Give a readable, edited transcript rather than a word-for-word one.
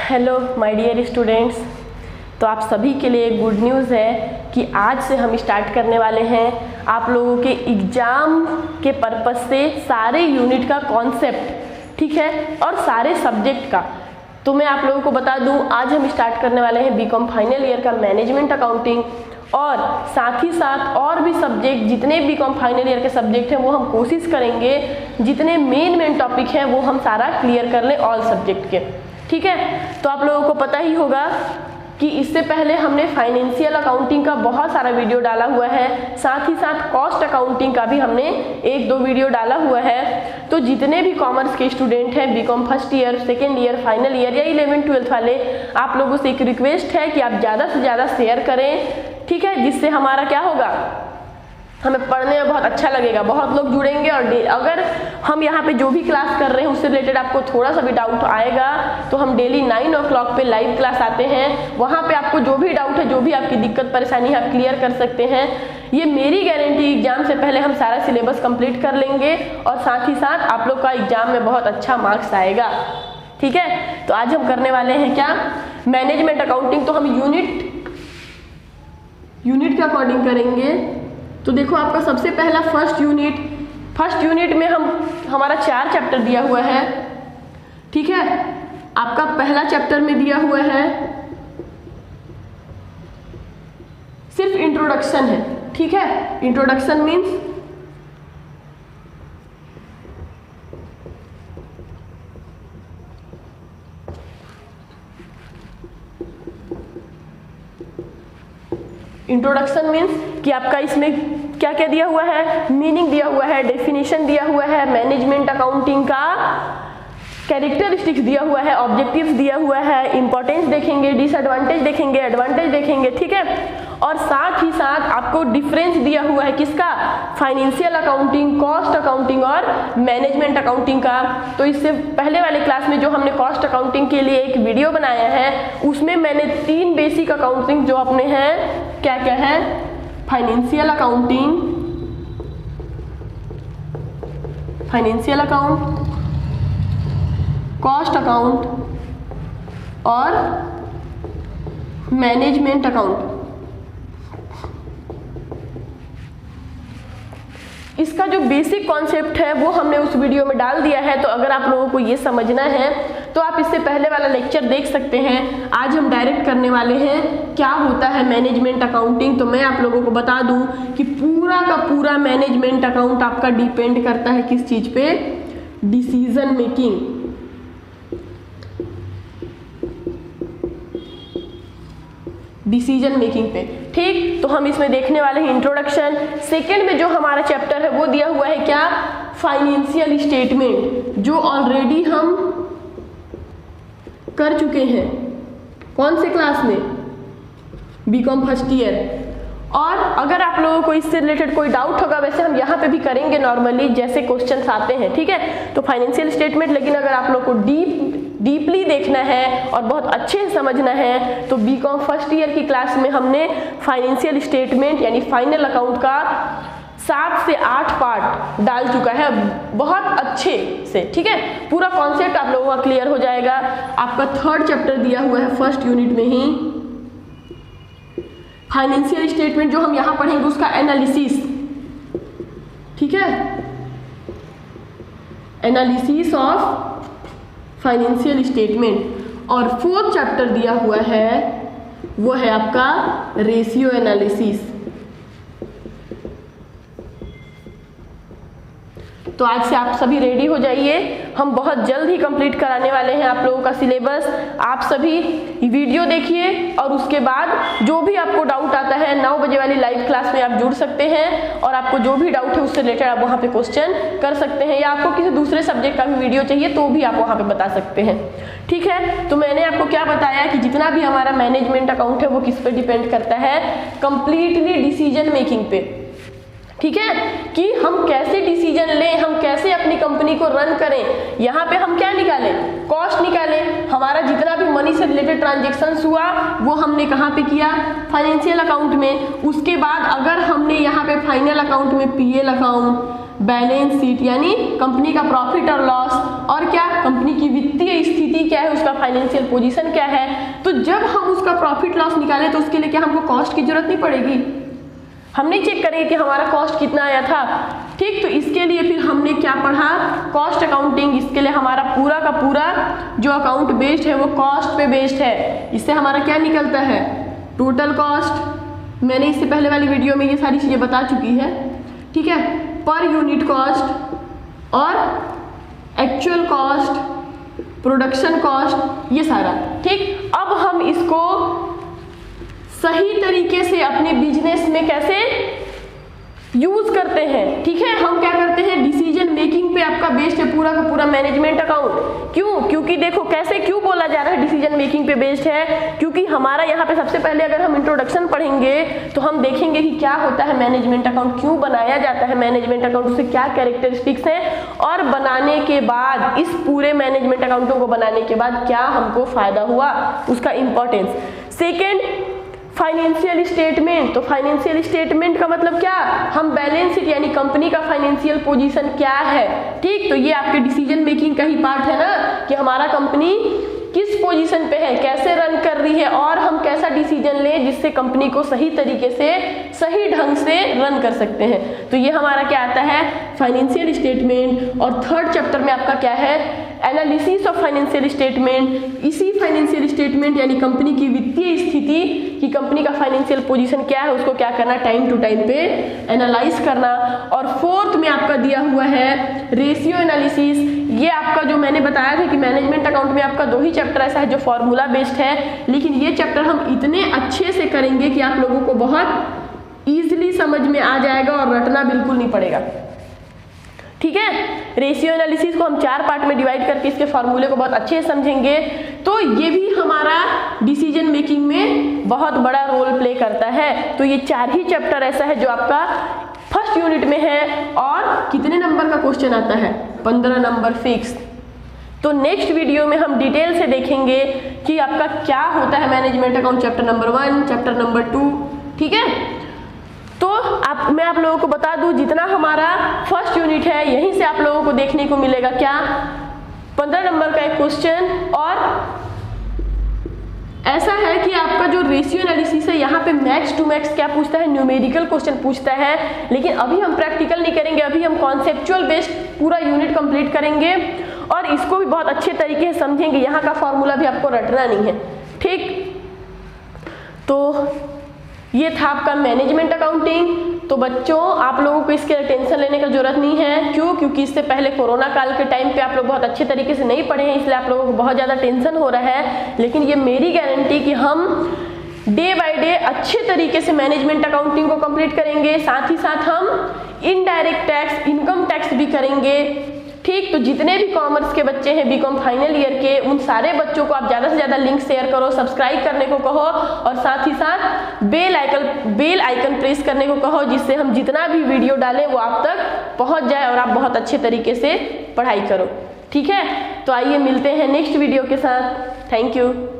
Hello my dear students. तो आप सभी के लिए गुड न्यूज़ है कि आज से हम स्टार्ट करने वाले हैं आप लोगों के एग्ज़ाम के पर्पस से सारे यूनिट का कॉन्सेप्ट, ठीक है, और सारे सब्जेक्ट का। तो मैं आप लोगों को बता दूं, आज हम स्टार्ट करने वाले हैं बीकॉम फाइनल ईयर का मैनेजमेंट अकाउंटिंग, और साथ ही साथ और भी सब्जेक्ट, जितने बीकॉम फाइनल ईयर के सब्जेक्ट हैं वो हम कोशिश करेंगे जितने मेन टॉपिक हैं वो हम सारा क्लियर कर लें, ऑल सब्जेक्ट के, ठीक है। तो आप लोगों को पता ही होगा कि इससे पहले हमने फाइनेंशियल अकाउंटिंग का बहुत सारा वीडियो डाला हुआ है, साथ ही साथ कॉस्ट अकाउंटिंग का भी हमने 1-2 वीडियो डाला हुआ है। तो जितने भी कॉमर्स के स्टूडेंट हैं, BCom first year, second year, final year या 11th-12th वाले, आप लोगों से एक रिक्वेस्ट है कि आप ज़्यादा से ज़्यादा शेयर करें, ठीक है, जिससे हमारा क्या होगा, हमें पढ़ने में बहुत अच्छा लगेगा, बहुत लोग जुड़ेंगे। और अगर हम यहाँ पे जो भी क्लास कर रहे हैं उससे रिलेटेड आपको थोड़ा सा भी डाउट आएगा तो हम डेली 9 o'clock पे लाइव क्लास आते हैं, वहाँ पे आपको जो भी डाउट है, जो भी आपकी दिक्कत परेशानी है, आप क्लियर कर सकते हैं। ये मेरी गारंटी, एग्जाम से पहले हम सारा सिलेबस कंप्लीट कर लेंगे और साथ ही साथ आप लोग का एग्जाम में बहुत अच्छा मार्क्स आएगा, ठीक है। तो आज हम करने वाले हैं क्या, मैनेजमेंट अकाउंटिंग। तो हम यूनिट के अकॉर्डिंग करेंगे। तो देखो, आपका सबसे पहला फर्स्ट यूनिट में हमारा 4 चैप्टर दिया हुआ है, ठीक है। आपका पहला चैप्टर में दिया हुआ है सिर्फ इंट्रोडक्शन है, ठीक है। इंट्रोडक्शन मीन्स कि आपका इसमें क्या क्या दिया हुआ है, मीनिंग दिया हुआ है, डेफिनेशन दिया हुआ है, मैनेजमेंट अकाउंटिंग का कैरेक्टरिस्टिक्स दिया हुआ है, ऑब्जेक्टिव्स दिया हुआ है, इंपॉर्टेंस देखेंगे, डिसएडवांटेज देखेंगे, एडवांटेज देखेंगे, ठीक है। और साथ ही साथ आपको डिफरेंस दिया हुआ है किसका, फाइनेंशियल अकाउंटिंग, कॉस्ट अकाउंटिंग और मैनेजमेंट अकाउंटिंग का। तो इससे पहले वाले क्लास में जो हमने कॉस्ट अकाउंटिंग के लिए एक वीडियो बनाया है, उसमें मैंने 3 बेसिक अकाउंटिंग जो अपने हैं, क्या क्या है, फाइनेंशियल अकाउंट, कॉस्ट अकाउंट और मैनेजमेंट अकाउंट, इसका जो बेसिक कॉन्सेप्ट है वो हमने उस वीडियो में डाल दिया है। तो अगर आप लोगों को ये समझना है तो आप इससे पहले वाला लेक्चर देख सकते हैं। आज हम डायरेक्ट करने वाले हैं क्या होता है मैनेजमेंट अकाउंटिंग। तो मैं आप लोगों को बता दूं कि पूरा का पूरा मैनेजमेंट अकाउंट आपका डिपेंड करता है किस चीज पे, डिसीजन मेकिंग पे, ठीक। तो हम इसमें देखने वाले हैं इंट्रोडक्शन। सेकंड में जो हमारा चैप्टर है वो दिया हुआ है क्या, फाइनेंशियल स्टेटमेंट, जो ऑलरेडी हम कर चुके हैं। कौन से क्लास में, बीकॉम फर्स्ट ईयर। और अगर आप लोगों को इससे रिलेटेड कोई डाउट होगा, वैसे हम यहाँ पे भी करेंगे नॉर्मली जैसे क्वेश्चंस आते हैं, ठीक है। तो फाइनेंशियल स्टेटमेंट, लेकिन अगर आप लोग को डीपली देखना है और बहुत अच्छे से समझना है तो बीकॉम फर्स्ट ईयर की क्लास में हमने फाइनेंशियल स्टेटमेंट यानी फाइनल अकाउंट का 7 से 8 पार्ट डाल चुका है बहुत अच्छे से, ठीक है। पूरा कॉन्सेप्ट आप लोगों का क्लियर हो जाएगा। आपका 3rd चैप्टर दिया हुआ है फर्स्ट यूनिट में ही, फाइनेंशियल स्टेटमेंट जो हम यहाँ पढ़ेंगे उसका एनालिसिस, ठीक है, एनालिसिस ऑफ फाइनेंशियल स्टेटमेंट। और 4th चैप्टर दिया हुआ है वो है आपका रेशियो एनालिसिस। तो आज से आप सभी रेडी हो जाइए, हम बहुत जल्द ही कंप्लीट कराने वाले हैं आप लोगों का सिलेबस। आप सभी वीडियो देखिए और उसके बाद जो भी आपको डाउट आता है 9 बजे वाली लाइव क्लास में आप जुड़ सकते हैं और आपको जो भी डाउट है उससे रिलेटेड आप वहाँ पे क्वेश्चन कर सकते हैं, या आपको किसी दूसरे सब्जेक्ट का भी वीडियो चाहिए तो भी आप वहाँ पे बता सकते हैं, ठीक है। तो मैंने आपको क्या बताया कि जितना भी हमारा मैनेजमेंट अकाउंट है वो किस पे डिपेंड करता है, कंप्लीटली डिसीजन मेकिंग पे, ठीक है, कि हम कैसे डिसीजन लें, हम कैसे अपनी कंपनी को रन करें। यहाँ पे हम क्या निकालें, कॉस्ट निकालें। हमारा जितना भी मनी से रिलेटेड ट्रांजेक्शन्स हुआ वो हमने कहाँ पे किया, फाइनेंशियल अकाउंट में। उसके बाद अगर हमने यहाँ पे फाइनल अकाउंट में पीएल अकाउंट, बैलेंस शीट यानी कंपनी का प्रॉफिट और लॉस, और क्या कंपनी की वित्तीय स्थिति स्थिति क्या है, उसका फाइनेंशियल पोजीशन क्या है। तो जब हम उसका प्रॉफिट लॉस निकालें तो उसके लिए क्या हमको कॉस्ट की जरूरत नहीं पड़ेगी, हम नहीं चेक करेंगे कि हमारा कॉस्ट कितना आया था। ठीक, तो इसके लिए फिर हमने क्या पढ़ा, कॉस्ट अकाउंटिंग। इसके लिए हमारा पूरा का पूरा जो अकाउंट बेस्ड है वो कॉस्ट पे बेस्ड है। इससे हमारा क्या निकलता है, टोटल कॉस्ट। मैंने इससे पहले वाली वीडियो में ये सारी चीज़ें बता चुकी है। ठीक है, पर यूनिट कॉस्ट और एक्चुअल कॉस्ट, प्रोडक्शन कॉस्ट, ये सारा। ठीक, अब हम इसको सही तरीके से अपने बिजनेस में कैसे यूज करते हैं। ठीक है, हम क्या करते हैं, डिसीजन मेकिंग पे आपका बेस्ड है पूरा का पूरा मैनेजमेंट अकाउंट। क्यों, क्योंकि देखो कैसे क्यों बोला जा रहा है डिसीजन मेकिंग पे बेस्ड है, क्योंकि हमारा यहाँ पे सबसे पहले अगर हम इंट्रोडक्शन पढ़ेंगे तो हम देखेंगे कि क्या होता है मैनेजमेंट अकाउंट, क्यों बनाया जाता है मैनेजमेंट अकाउंट, उससे क्या कैरेक्टरिस्टिक्स हैं, और बनाने के बाद इस पूरे मैनेजमेंट अकाउंटों को बनाने के बाद क्या हमको फायदा हुआ, उसका इंपॉर्टेंस। Second, financial statement. तो फाइनेंशियल स्टेटमेंट का मतलब क्या, हम बैलेंस शीट यानी कंपनी का फाइनेंशियल पोजीशन क्या है। ठीक, तो ये आपके डिसीजन मेकिंग का ही पार्ट है ना, कि हमारा कंपनी किस पोजीशन पे है, कैसे रन कर रही है, और हम कैसा डिसीजन लें जिससे कंपनी को सही तरीके से सही ढंग से रन कर सकते हैं। तो ये हमारा क्या आता है, फाइनेंशियल स्टेटमेंट। और थर्ड चैप्टर में आपका क्या है, एनालिसिस ऑफ फाइनेंशियल स्टेटमेंट। इसी फाइनेंशियल स्टेटमेंट यानी कंपनी की वित्तीय स्थिति कि कंपनी का फाइनेंशियल पोजीशन क्या है, उसको क्या करना, टाइम टू टाइम पे एनालाइज करना। और फोर्थ में आपका दिया हुआ है रेशियो एनालिसिस। ये आपका जो मैंने बताया था कि मैनेजमेंट अकाउंट में आपका 2 ही चैप्टर ऐसा है जो फॉर्मूला बेस्ड है, लेकिन ये चैप्टर हम इतने अच्छे से करेंगे कि आप लोगों को बहुत ईजिली समझ में आ जाएगा और रटना बिल्कुल नहीं पड़ेगा। ठीक है, रेशियो एनालिसिस को हम 4 पार्ट में डिवाइड करके इसके फॉर्मूले को बहुत अच्छे से समझेंगे। तो ये भी हमारा डिसीजन मेकिंग में बहुत बड़ा रोल प्ले करता है। तो ये 4 ही चैप्टर ऐसा है जो आपका फर्स्ट यूनिट में है। और कितने नंबर का क्वेश्चन आता है, 15 नंबर फिक्स। तो नेक्स्ट वीडियो में हम डिटेल से देखेंगे कि आपका क्या होता है management account, chapter number 1, chapter number 2। ठीक है, तो मैं आप लोगों को बता दूं, जितना हमारा फर्स्ट यूनिट है यहीं से आप लोगों को देखने को मिलेगा क्या, 15 नंबर का एक क्वेश्चन। और ऐसा है कि आपका जो रेशियो एनालिसिस है यहाँ पे मैक्स टू मैक्स क्या पूछता है, न्यूमेरिकल क्वेश्चन पूछता है। लेकिन अभी हम प्रैक्टिकल नहीं करेंगे, अभी हम कॉन्सेप्चुअल बेस्ड पूरा यूनिट कंप्लीट करेंगे और इसको भी बहुत अच्छे तरीके से समझेंगे। यहाँ का फॉर्मूला भी आपको रटना नहीं है। ठीक, तो ये था आपका मैनेजमेंट अकाउंटिंग। तो बच्चों, आप लोगों को इसके टेंशन लेने की जरूरत नहीं है। क्यों, क्योंकि इससे पहले कोरोना काल के टाइम पे आप लोग बहुत अच्छे तरीके से नहीं पढ़े हैं, इसलिए आप लोगों को बहुत ज़्यादा टेंशन हो रहा है। लेकिन ये मेरी गारंटी कि हम डे बाय डे अच्छे तरीके से मैनेजमेंट अकाउंटिंग को कंप्लीट करेंगे, साथ ही साथ हम इनडायरेक्ट टैक्स, इनकम टैक्स भी करेंगे। ठीक, तो जितने भी कॉमर्स के बच्चे हैं बीकॉम फाइनल ईयर के, उन सारे बच्चों को आप ज़्यादा से ज़्यादा लिंक शेयर करो, सब्सक्राइब करने को कहो, और साथ ही साथ बेल आइकन प्रेस करने को कहो, जिससे हम जितना भी वीडियो डालें वो आप तक पहुंच जाए और आप बहुत अच्छे तरीके से पढ़ाई करो। ठीक है, तो आइए मिलते हैं नेक्स्ट वीडियो के साथ। Thank you.